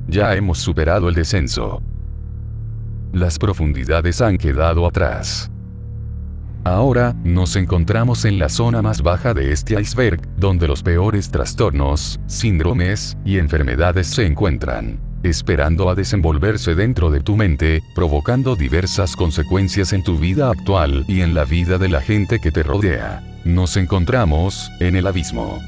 Ya hemos superado el descenso. Las profundidades han quedado atrás. Ahora, nos encontramos en la zona más baja de este iceberg, donde los peores trastornos, síndromes y enfermedades se encuentran, esperando a desenvolverse dentro de tu mente, provocando diversas consecuencias en tu vida actual y en la vida de la gente que te rodea. Nos encontramos en el abismo.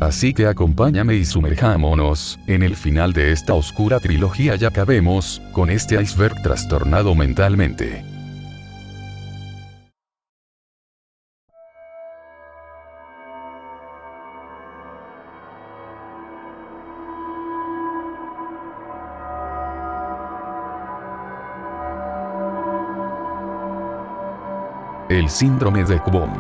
Así que acompáñame y sumerjámonos en el final de esta oscura trilogía y acabemos con este iceberg trastornado mentalmente. El síndrome de Quon,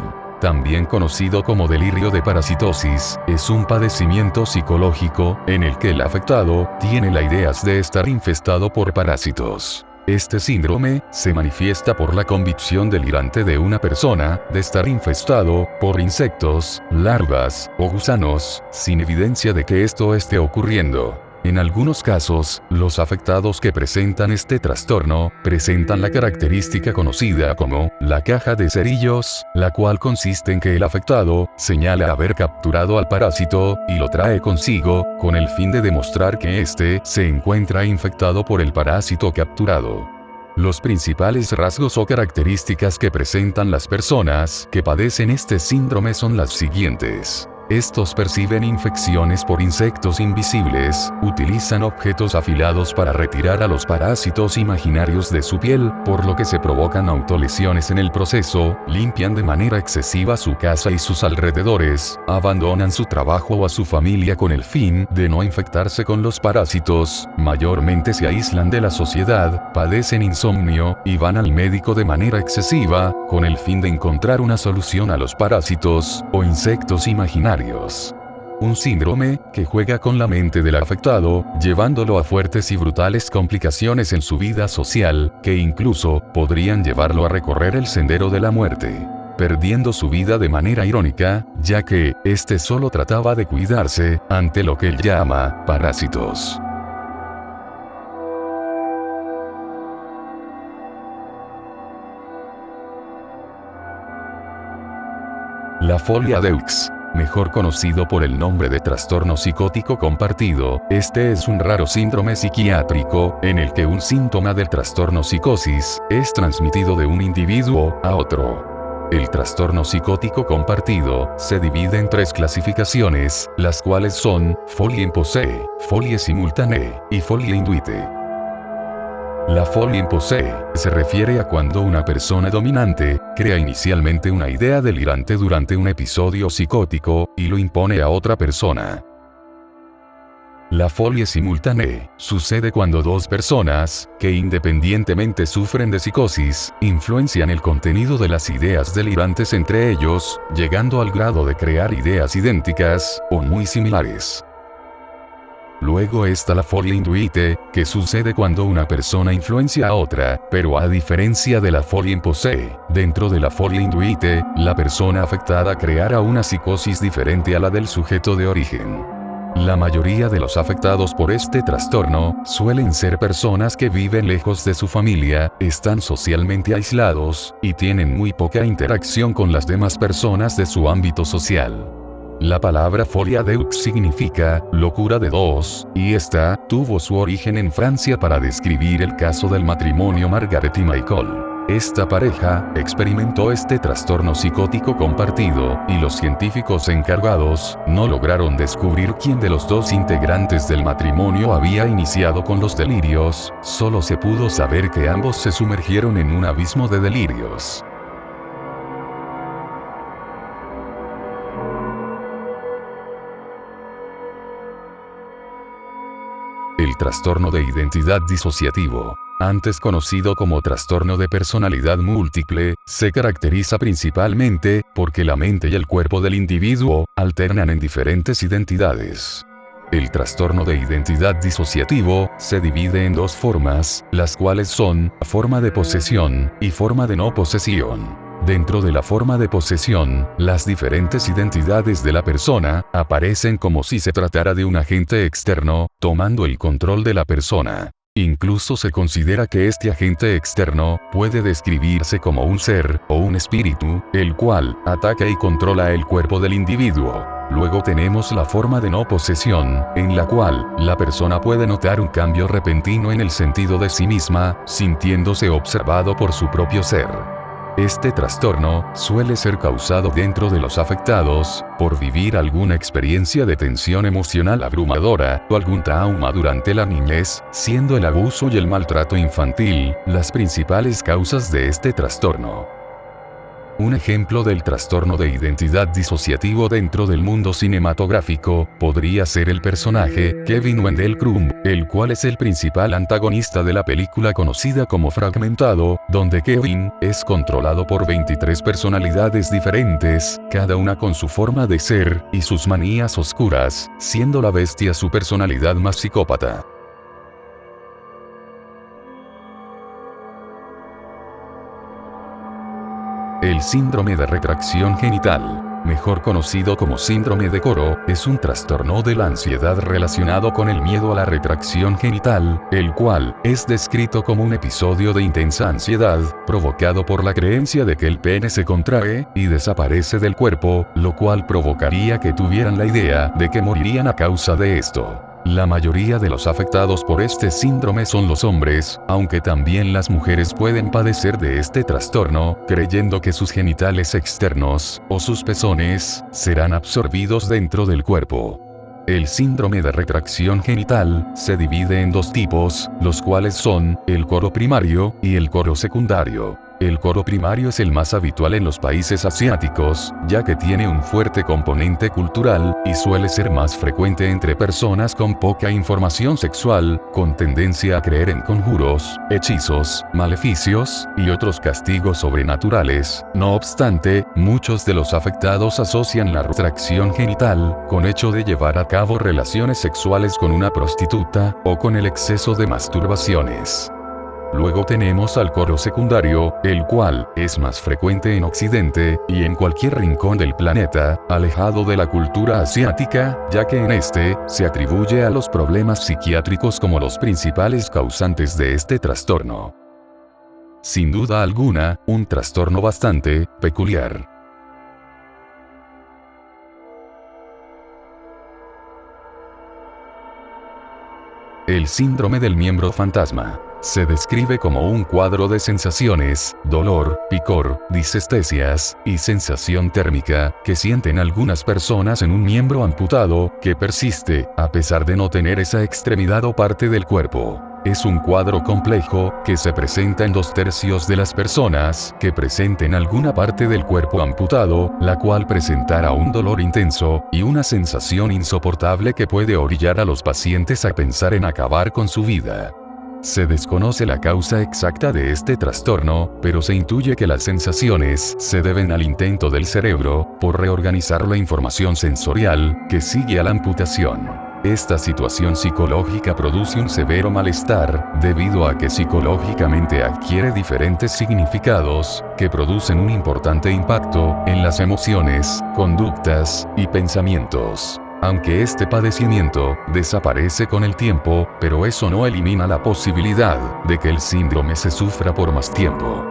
también conocido como delirio de parasitosis, es un padecimiento psicológico en el que el afectado tiene la idea de estar infestado por parásitos. Este síndrome se manifiesta por la convicción delirante de una persona de estar infestado por insectos, larvas o gusanos, sin evidencia de que esto esté ocurriendo. En algunos casos, los afectados que presentan este trastorno, presentan la característica conocida como la caja de cerillos, la cual consiste en que el afectado señala haber capturado al parásito y lo trae consigo, con el fin de demostrar que éste se encuentra infectado por el parásito capturado. Los principales rasgos o características que presentan las personas que padecen este síndrome son las siguientes. Estos perciben infecciones por insectos invisibles, utilizan objetos afilados para retirar a los parásitos imaginarios de su piel, por lo que se provocan autolesiones en el proceso, limpian de manera excesiva su casa y sus alrededores, abandonan su trabajo o a su familia con el fin de no infectarse con los parásitos, mayormente se aíslan de la sociedad, padecen insomnio, y van al médico de manera excesiva, con el fin de encontrar una solución a los parásitos o insectos imaginarios. Un síndrome que juega con la mente del afectado, llevándolo a fuertes y brutales complicaciones en su vida social, que incluso podrían llevarlo a recorrer el sendero de la muerte, perdiendo su vida de manera irónica, ya que este solo trataba de cuidarse ante lo que él llama parásitos. La folie à deux, mejor conocido por el nombre de trastorno psicótico compartido, este es un raro síndrome psiquiátrico, en el que un síntoma del trastorno psicosis es transmitido de un individuo a otro. El trastorno psicótico compartido se divide en tres clasificaciones, las cuales son folie imposée, folie simultanée y folie induite. La folie imposée se refiere a cuando una persona dominante crea inicialmente una idea delirante durante un episodio psicótico y lo impone a otra persona. La folie simultanée sucede cuando dos personas, que independientemente sufren de psicosis, influencian el contenido de las ideas delirantes entre ellos, llegando al grado de crear ideas idénticas o muy similares. Luego está la folie induite, que sucede cuando una persona influencia a otra, pero a diferencia de la folie imposée, dentro de la folie induite, la persona afectada creará una psicosis diferente a la del sujeto de origen. La mayoría de los afectados por este trastorno suelen ser personas que viven lejos de su familia, están socialmente aislados, y tienen muy poca interacción con las demás personas de su ámbito social. La palabra folie à deux significa locura de dos, y esta tuvo su origen en Francia para describir el caso del matrimonio Margaret y Michael. Esta pareja experimentó este trastorno psicótico compartido, y los científicos encargados no lograron descubrir quién de los dos integrantes del matrimonio había iniciado con los delirios, solo se pudo saber que ambos se sumergieron en un abismo de delirios. El trastorno de identidad disociativo, antes conocido como trastorno de personalidad múltiple, se caracteriza principalmente porque la mente y el cuerpo del individuo alternan en diferentes identidades. El trastorno de identidad disociativo se divide en dos formas, las cuales son forma de posesión y forma de no posesión. Dentro de la forma de posesión, las diferentes identidades de la persona aparecen como si se tratara de un agente externo, tomando el control de la persona. Incluso se considera que este agente externo puede describirse como un ser o un espíritu, el cual ataca y controla el cuerpo del individuo. Luego tenemos la forma de no posesión, en la cual la persona puede notar un cambio repentino en el sentido de sí misma, sintiéndose observado por su propio ser. Este trastorno suele ser causado dentro de los afectados por vivir alguna experiencia de tensión emocional abrumadora o algún trauma durante la niñez, siendo el abuso y el maltrato infantil las principales causas de este trastorno. Un ejemplo del trastorno de identidad disociativo dentro del mundo cinematográfico podría ser el personaje Kevin Wendell Crumb, el cual es el principal antagonista de la película conocida como Fragmentado, donde Kevin es controlado por 23 personalidades diferentes, cada una con su forma de ser y sus manías oscuras, siendo la bestia su personalidad más psicópata. El síndrome de retracción genital, mejor conocido como síndrome de Coro, es un trastorno de la ansiedad relacionado con el miedo a la retracción genital, el cual es descrito como un episodio de intensa ansiedad, provocado por la creencia de que el pene se contrae y desaparece del cuerpo, lo cual provocaría que tuvieran la idea de que morirían a causa de esto. La mayoría de los afectados por este síndrome son los hombres, aunque también las mujeres pueden padecer de este trastorno, creyendo que sus genitales externos, o sus pezones, serán absorbidos dentro del cuerpo. El síndrome de retracción genital se divide en dos tipos, los cuales son el coro primario y el coro secundario. El coro primario es el más habitual en los países asiáticos, ya que tiene un fuerte componente cultural, y suele ser más frecuente entre personas con poca información sexual, con tendencia a creer en conjuros, hechizos, maleficios, y otros castigos sobrenaturales. No obstante, muchos de los afectados asocian la retracción genital con hecho de llevar a cabo relaciones sexuales con una prostituta, o con el exceso de masturbaciones. Luego tenemos al coro secundario, el cual es más frecuente en Occidente y en cualquier rincón del planeta, alejado de la cultura asiática, ya que en este se atribuye a los problemas psiquiátricos como los principales causantes de este trastorno. Sin duda alguna, un trastorno bastante peculiar. El síndrome del miembro fantasma. Se describe como un cuadro de sensaciones, dolor, picor, disestesias, y sensación térmica, que sienten algunas personas en un miembro amputado, que persiste, a pesar de no tener esa extremidad o parte del cuerpo. Es un cuadro complejo, que se presenta en 2/3 de las personas que presenten alguna parte del cuerpo amputado, la cual presentará un dolor intenso, y una sensación insoportable que puede orillar a los pacientes a pensar en acabar con su vida. Se desconoce la causa exacta de este trastorno, pero se intuye que las sensaciones se deben al intento del cerebro por reorganizar la información sensorial que sigue a la amputación. Esta situación psicológica produce un severo malestar, debido a que psicológicamente adquiere diferentes significados, que producen un importante impacto en las emociones, conductas y pensamientos. Aunque este padecimiento desaparece con el tiempo, pero eso no elimina la posibilidad de que el síndrome se sufra por más tiempo.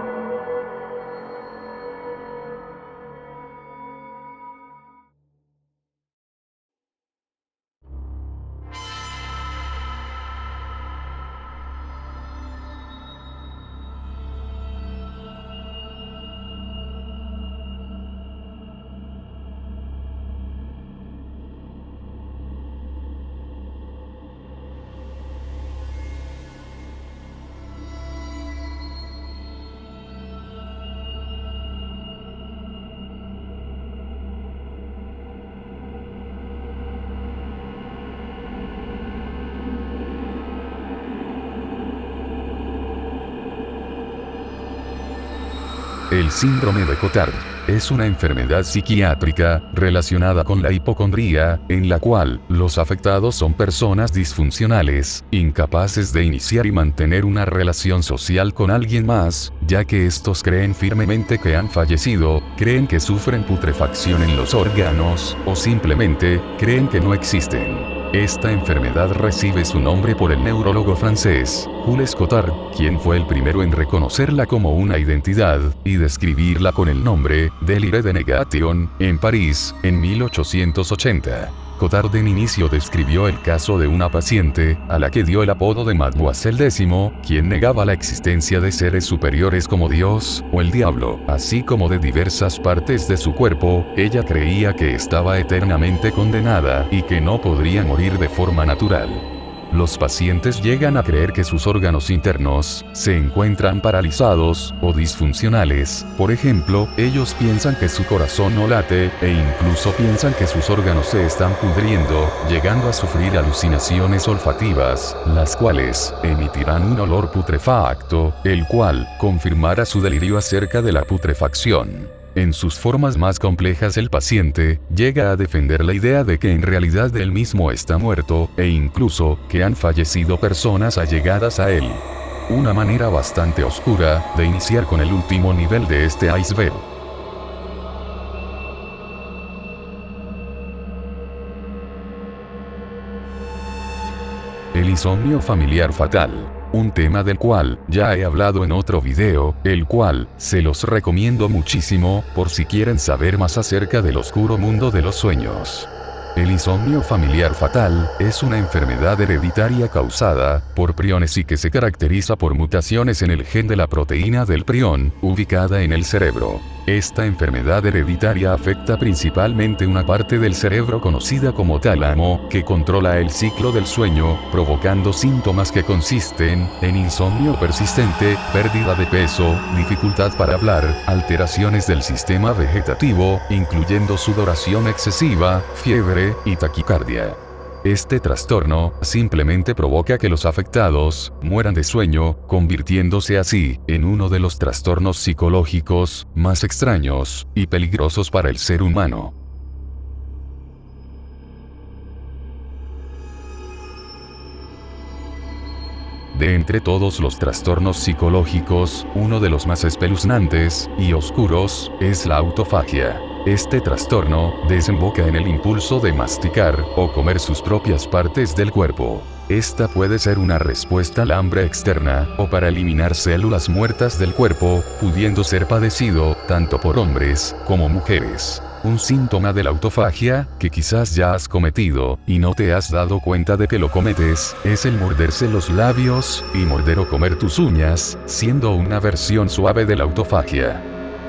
El síndrome de Cotard es una enfermedad psiquiátrica relacionada con la hipocondría, en la cual los afectados son personas disfuncionales, incapaces de iniciar y mantener una relación social con alguien más, ya que estos creen firmemente que han fallecido, creen que sufren putrefacción en los órganos, o simplemente creen que no existen. Esta enfermedad recibe su nombre por el neurólogo francés, Jules Cotard, quien fue el primero en reconocerla como una identidad, y describirla con el nombre, Délire de Négation, en París, en 1880. Cotard en inicio describió el caso de una paciente, a la que dio el apodo de Mademoiselle X, quien negaba la existencia de seres superiores como Dios, o el diablo, así como de diversas partes de su cuerpo. Ella creía que estaba eternamente condenada, y que no podría morir de forma natural. Los pacientes llegan a creer que sus órganos internos se encuentran paralizados o disfuncionales. Por ejemplo, ellos piensan que su corazón no late, e incluso piensan que sus órganos se están pudriendo, llegando a sufrir alucinaciones olfativas, las cuales emitirán un olor putrefacto, el cual confirmará su delirio acerca de la putrefacción. En sus formas más complejas, el paciente llega a defender la idea de que en realidad él mismo está muerto, e incluso que han fallecido personas allegadas a él. Una manera bastante oscura de iniciar con el último nivel de este iceberg. El insomnio familiar fatal. Un tema del cual ya he hablado en otro video, el cual se los recomiendo muchísimo, por si quieren saber más acerca del oscuro mundo de los sueños. El insomnio familiar fatal es una enfermedad hereditaria causada por priones y que se caracteriza por mutaciones en el gen de la proteína del prión, ubicada en el cerebro. Esta enfermedad hereditaria afecta principalmente una parte del cerebro conocida como tálamo, que controla el ciclo del sueño, provocando síntomas que consisten en insomnio persistente, pérdida de peso, dificultad para hablar, alteraciones del sistema vegetativo, incluyendo sudoración excesiva, fiebre y taquicardia. Este trastorno simplemente provoca que los afectados mueran de sueño, convirtiéndose así en uno de los trastornos psicológicos más extraños y peligrosos para el ser humano. De entre todos los trastornos psicológicos, uno de los más espeluznantes y oscuros es la autofagia. Este trastorno desemboca en el impulso de masticar o comer sus propias partes del cuerpo. Esta puede ser una respuesta al hambre externa o para eliminar células muertas del cuerpo, pudiendo ser padecido tanto por hombres como mujeres. Un síntoma de la autofagia, que quizás ya has cometido, y no te has dado cuenta de que lo cometes, es el morderse los labios, y morder o comer tus uñas, siendo una versión suave de la autofagia.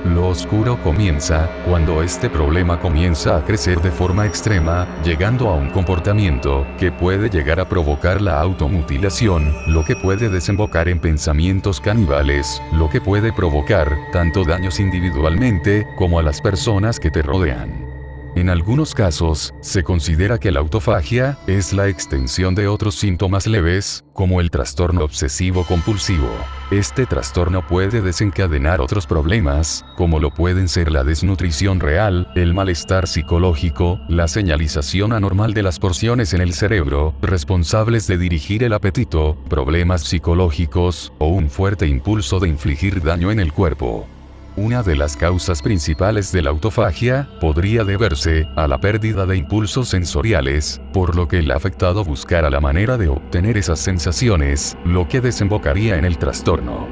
Lo oscuro comienza cuando este problema comienza a crecer de forma extrema, llegando a un comportamiento que puede llegar a provocar la automutilación, lo que puede desembocar en pensamientos caníbales, lo que puede provocar tanto daños individualmente como a las personas que te rodean. En algunos casos, se considera que la autofagia es la extensión de otros síntomas leves, como el trastorno obsesivo-compulsivo. Este trastorno puede desencadenar otros problemas, como lo pueden ser la desnutrición real, el malestar psicológico, la señalización anormal de las porciones en el cerebro, responsables de dirigir el apetito, problemas psicológicos, o un fuerte impulso de infligir daño en el cuerpo. Una de las causas principales de la autofagia podría deberse a la pérdida de impulsos sensoriales, por lo que el afectado buscará la manera de obtener esas sensaciones, lo que desembocaría en el trastorno.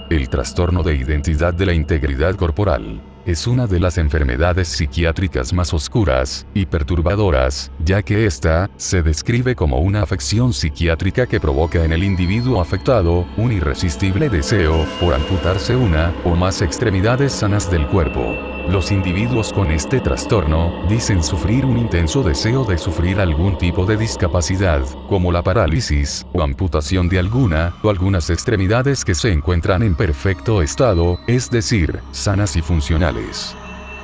El trastorno de identidad de la integridad corporal es una de las enfermedades psiquiátricas más oscuras y perturbadoras, ya que esta se describe como una afección psiquiátrica que provoca en el individuo afectado un irresistible deseo por amputarse una o más extremidades sanas del cuerpo. Los individuos con este trastorno dicen sufrir un intenso deseo de sufrir algún tipo de discapacidad, como la parálisis o amputación de alguna o algunas extremidades que se encuentran en perfecto estado, es decir, sanas y funcionales.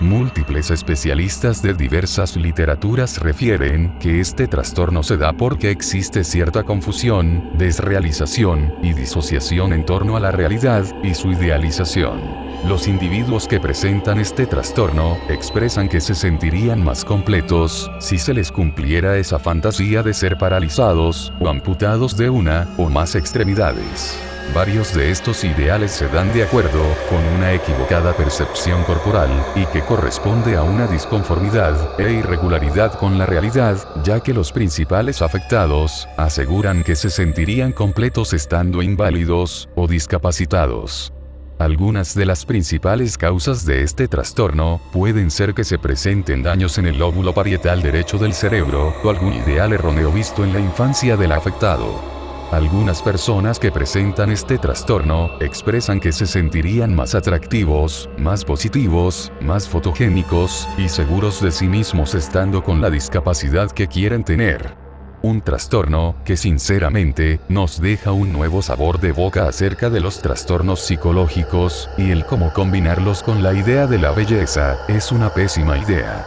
Múltiples especialistas de diversas literaturas refieren que este trastorno se da porque existe cierta confusión, desrealización y disociación en torno a la realidad y su idealización. Los individuos que presentan este trastorno expresan que se sentirían más completos si se les cumpliera esa fantasía de ser paralizados o amputados de una o más extremidades. Varios de estos ideales se dan de acuerdo con una equivocada percepción corporal, y que corresponde a una disconformidad e irregularidad con la realidad, ya que los principales afectados aseguran que se sentirían completos estando inválidos o discapacitados. Algunas de las principales causas de este trastorno pueden ser que se presenten daños en el lóbulo parietal derecho del cerebro, o algún ideal erróneo visto en la infancia del afectado. Algunas personas que presentan este trastorno expresan que se sentirían más atractivos, más positivos, más fotogénicos y seguros de sí mismos estando con la discapacidad que quieren tener. Un trastorno que sinceramente nos deja un nuevo sabor de boca acerca de los trastornos psicológicos, y el cómo combinarlos con la idea de la belleza es una pésima idea.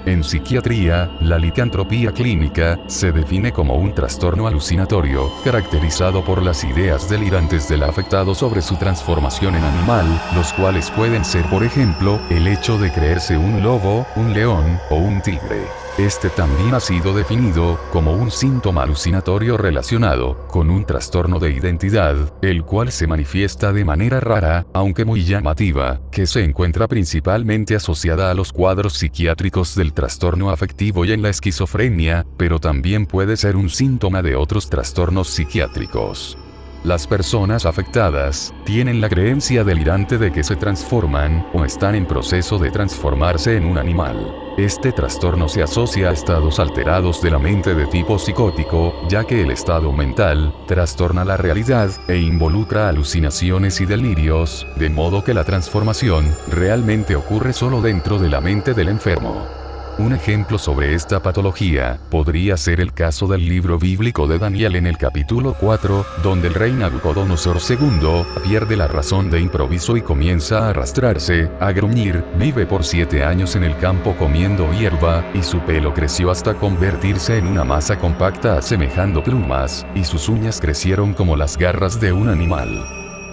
En psiquiatría, la licantropía clínica se define como un trastorno alucinatorio, caracterizado por las ideas delirantes del afectado sobre su transformación en animal, los cuales pueden ser, por ejemplo, el hecho de creerse un lobo, un león o un tigre. Este también ha sido definido como un síntoma alucinatorio relacionado con un trastorno de identidad, el cual se manifiesta de manera rara, aunque muy llamativa, que se encuentra principalmente asociada a los cuadros psiquiátricos del trastorno afectivo y en la esquizofrenia, pero también puede ser un síntoma de otros trastornos psiquiátricos. Las personas afectadas tienen la creencia delirante de que se transforman o están en proceso de transformarse en un animal. Este trastorno se asocia a estados alterados de la mente de tipo psicótico, ya que el estado mental trastorna la realidad e involucra alucinaciones y delirios, de modo que la transformación realmente ocurre solo dentro de la mente del enfermo. Un ejemplo sobre esta patología podría ser el caso del libro bíblico de Daniel en el capítulo 4, donde el rey Nabucodonosor II pierde la razón de improviso y comienza a arrastrarse, a gruñir, vive por 7 años en el campo comiendo hierba, y su pelo creció hasta convertirse en una masa compacta asemejando plumas, y sus uñas crecieron como las garras de un animal.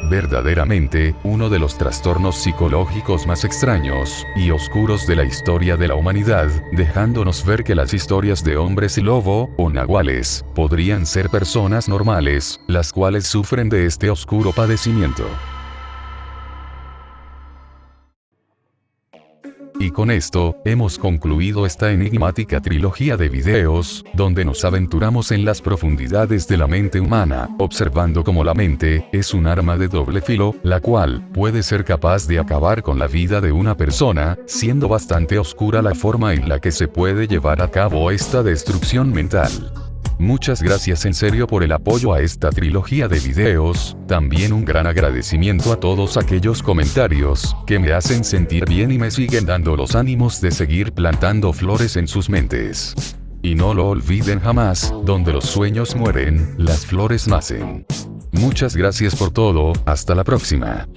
Verdaderamente, uno de los trastornos psicológicos más extraños y oscuros de la historia de la humanidad, dejándonos ver que las historias de hombres lobo o nahuales podrían ser personas normales, las cuales sufren de este oscuro padecimiento. Y con esto, hemos concluido esta enigmática trilogía de videos, donde nos aventuramos en las profundidades de la mente humana, observando cómo la mente es un arma de doble filo, la cual puede ser capaz de acabar con la vida de una persona, siendo bastante oscura la forma en la que se puede llevar a cabo esta destrucción mental. Muchas gracias en serio por el apoyo a esta trilogía de videos, también un gran agradecimiento a todos aquellos comentarios que me hacen sentir bien y me siguen dando los ánimos de seguir plantando flores en sus mentes. Y no lo olviden jamás, donde los sueños mueren, las flores nacen. Muchas gracias por todo, hasta la próxima.